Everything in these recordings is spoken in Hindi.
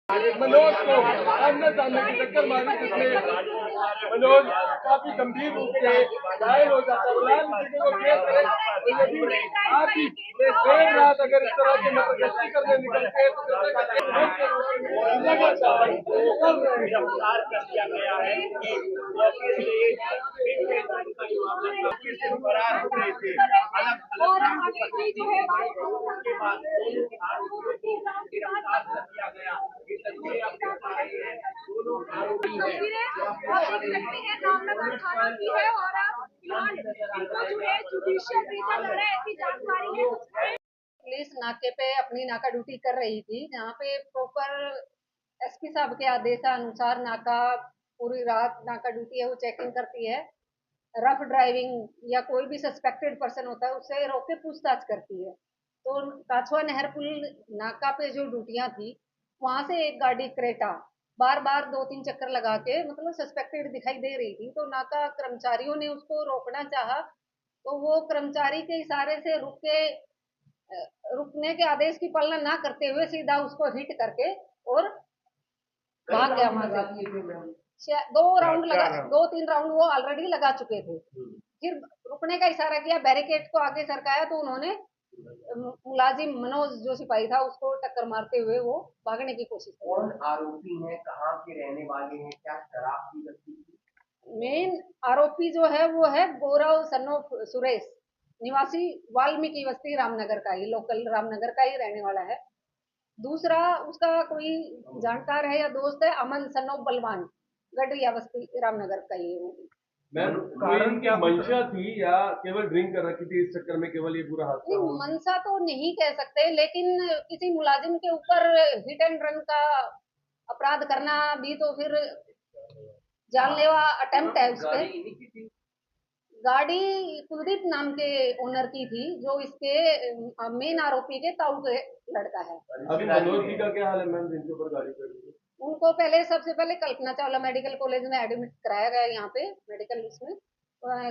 मनोज को आमने सामने की टक्कर मारी जिसमें मनोज काफी गंभीर रूप से घायल हो जाता है। को केयर करें तो यदि आप ही देर रात अगर इस तरह की मध्यस्थी करने निकलते हैं तो गिरफ्तार कर दिया गया है कि फरार हो गए थे। अलग गिरफ्तार कर दिया गया। ये तस्वीरें आप देख पा रहे हैं, दोनों आरोपी हैं। रामनगर थाना की है और फिलहाल इनको जो है जुडिशियल रीजन लग रहा है, ऐसी जानकारी है। पुलिस नाके पे अपनी नाका ड्यूटी कर रही थी, जहाँ पे प्रॉपर एसपी साहब के आदेशानुसार नाका पूरी रात नाका ड्यूटी है वो चेकिंग करती है। रफ ड्राइविंग या कोई भी सस्पेक्टेड पर्सन होता है उससे रोक के पूछताछ करती है। तो काछवा नहर पुल नाका पे जो ड्यूटियां थी वहां से एक गाड़ी क्रेटा बार बार 2-3 चक्कर लगा के मतलब सस्पेक्टेड दिखाई दे रही थी, तो नाका कर्मचारियों ने उसको रोकना चाहा तो वो कर्मचारी के इशारे से रुकने के आदेश की पालना ना करते हुए सीधा उसको हिट करके और भाग गया वहां से। 2-3 राउंड वो ऑलरेडी लगा चुके थे। फिर रुकने का इशारा किया, बैरिकेड को आगे सरकाया तो उन्होंने मुलाजिम मनोज जो सिपाही था उसको टक्कर मारते हुए वो भागने की कोशिश की। कौन आरोपी है, कहाँ के रहने वाले हैं, क्या शराब की गति थी? मेन आरोपी जो है वो है गौरव सन ऑफ सुरेश, निवासी वाल्मीकि बस्ती रामनगर का ही, लोकल रामनगर का ही रहने वाला है। दूसरा उसका कोई जानकार है या दोस्त है अमन सन ऑफ बलवान, गडरिया बस्ती रामनगर का ही है। मैम कारण क्या मंशा थी या केवल ड्रिंक कर रखी थी इस चक्कर में केवल ये पूरा हादसा नहीं, मंशा तो नहीं कह सकते, लेकिन किसी मुलाजिम के ऊपर हिट एंड रन का अपराध करना भी तो फिर जानलेवा अटेम्प्ट है उसपे। गाड़ी कुलदीप नाम के ओनर की थी जो इसके मेन आरोपी के ताऊ के लड़का है। अभी मनोज जी का क्या हाल है मैम जिनके ऊपर गाड़ी चढ़ी है? उनको सबसे पहले कल्पना चावला मेडिकल कॉलेज में एडमिट कराया गया, यहाँ पे मेडिकल उसमें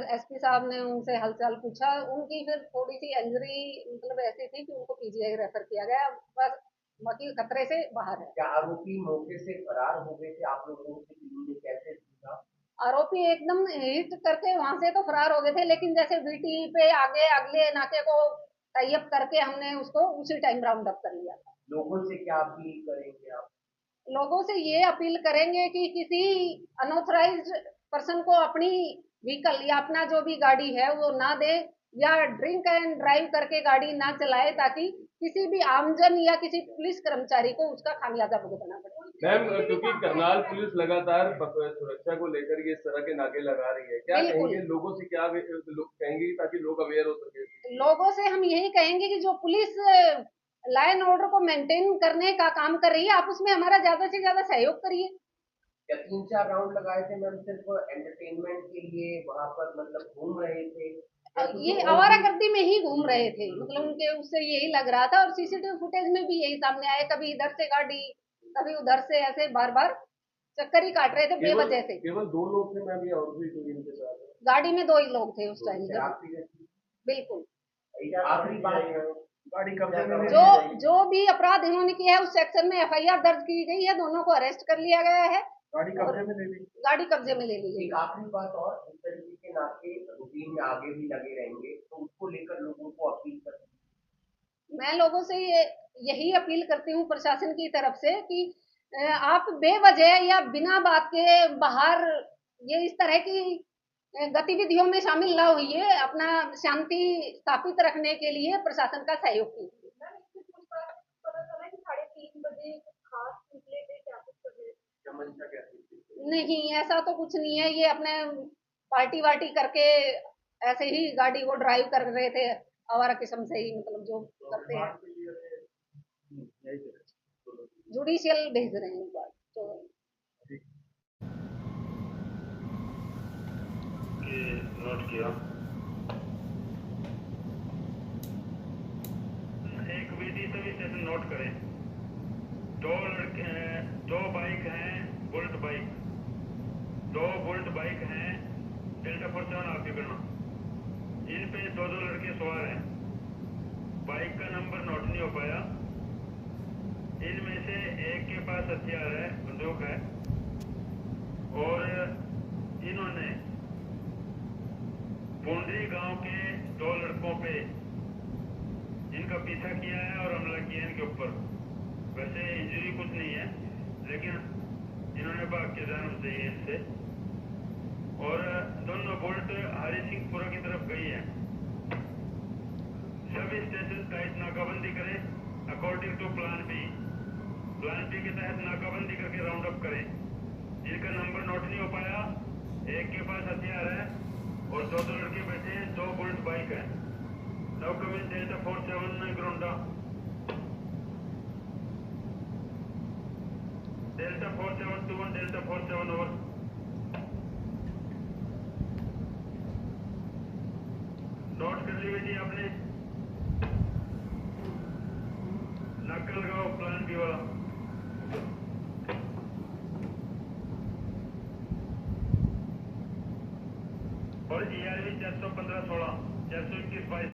एसपी साहब ने उनसे हालचाल पूछा। उनकी फिर थोड़ी सी इंजरी मतलब ऐसी थी कि उनको पीजीआई रेफर किया गया, बस बाकी खतरे से बाहर है। क्या आरोपी मौके से फरार हो गए थे? आप लोगों ने कैसे पूछा? आरोपी एकदम हिट करके वहां से तो फरार हो गए थे, लेकिन जैसे वीटी पे आगे अगले नाके को टाई अप करके हमने उसको उसी टाइम राउंड अप कर लिया था। लोगों से क्या अपील करेंगे आप? लोगों से ये अपील करेंगे कि किसी अनऑथराइज्ड पर्सन को अपनी व्हीकल या अपना जो भी गाड़ी है वो ना दे या ड्रिंक एंड ड्राइव करके गाड़ी ना चलाए, ताकि किसी भी आमजन या किसी पुलिस कर्मचारी को उसका खामियाजा भुगतना पड़े। मैम क्योंकि करनाल पुलिस लगातार सुरक्षा को लेकर ये इस तरह के नाके लगा रही है, क्या कहेंगे लोगों से, क्या लोग कहेंगे ताकि लोग अवेयर हो सके? लोगों से हम यही कहेंगे कि जो पुलिस लॉ एंड ऑर्डर को मेंटेन करने का काम कर रही है, आप उसमें हमारा ज्यादा से ज्यादा सहयोग करिए। या 3-4 राउंड लगाए थे मैम सिर्फ एंटरटेनमेंट के लिए वहां पर, मतलब घूम रहे थे? ये आवारागर्दी में ही घूम रहे थे, मतलब उनके उससे यही लग रहा था और सीसीटीवी फुटेज में भी यही सामने आया, कभी इधर से गाड़ी कभी उधर से, ऐसे बार बार चक्कर ही काट रहे थे बेवजह से। केवल 2 लोग थे मैम या और भी कोई इनके साथ? गाड़ी में 2 ही लोग थे उस टाइम। बिल्कुल। आखिरी बात, गाड़ी कब्जे में जो भी अपराध इन्होंने किया है उस सेक्शन में एफआईआर दर्ज की गई है, दोनों को अरेस्ट कर लिया गया है। गाड़ी कब्जे में ले ली। गाड़ी कब्जे में ले ली गई। एक आखिरी बात और, इस तरीके के नाके रूटीन में आगे भी लगे रहेंगे तो उसको लेकर लोगों को अपील करती हूँ। मैं लोगों से यही अपील करती हूँ प्रशासन की तरफ से कि आप बेवजह या बिना बात के बाहर ये इस तरह की गतिविधियों में शामिल ना होइए, अपना शांति स्थापित रखने के लिए प्रशासन का सहयोग कीजिए। नहीं, ऐसा तो कुछ नहीं है, ये अपने पार्टी वार्टी करके ऐसे ही गाड़ी को ड्राइव कर रहे थे, आवारा किस्म से ही, मतलब जो करते हैं जुडिशियल भेज रहे हैं बात तो। नोट किया एक विधि सभी स्टेशन नोट करें। 2 लड़के हैं, 2 बाइक हैं बुलेट बाइक, 2 बुलेट बाइक हैं डेल्टा फॉर्च्यूनर आपकी करना, इन पे 2 लड़के सवार हैं। बाइक का नंबर नोट नहीं हो पाया, इनमें से एक के पास हथियार है, बंदूक है, और इन्होंने पुंडरी गांव के 2 लड़कों पे इनका पीछा किया है और हमला किया है इनके ऊपर। वैसे इंजरी कुछ नहीं है, लेकिन इन्होंने भाग के जाना चाहिए इनसे। और दोनों बोल्ट हरी सिंहपुरा की तरफ गई है। सभी स्टेशन टाइट नाकाबंदी करें according to plan B. Plan B के तहत नाकाबंदी करके राउंड अप करें। इनका नंबर नोट नहीं हो पाया, एक के पास हथियार है और 2 लड़के बैठे हैं, 2 बुलेट बाइक है। नाउ कमिंग डेल्टा 47 ग्रोंडा, डेल्टा 4721, डेल्टा 47 ओवर। नोट कर ली बेटी आपने, नाका लगाओ प्लान बी वाला। और GRV 415-16, 421-22।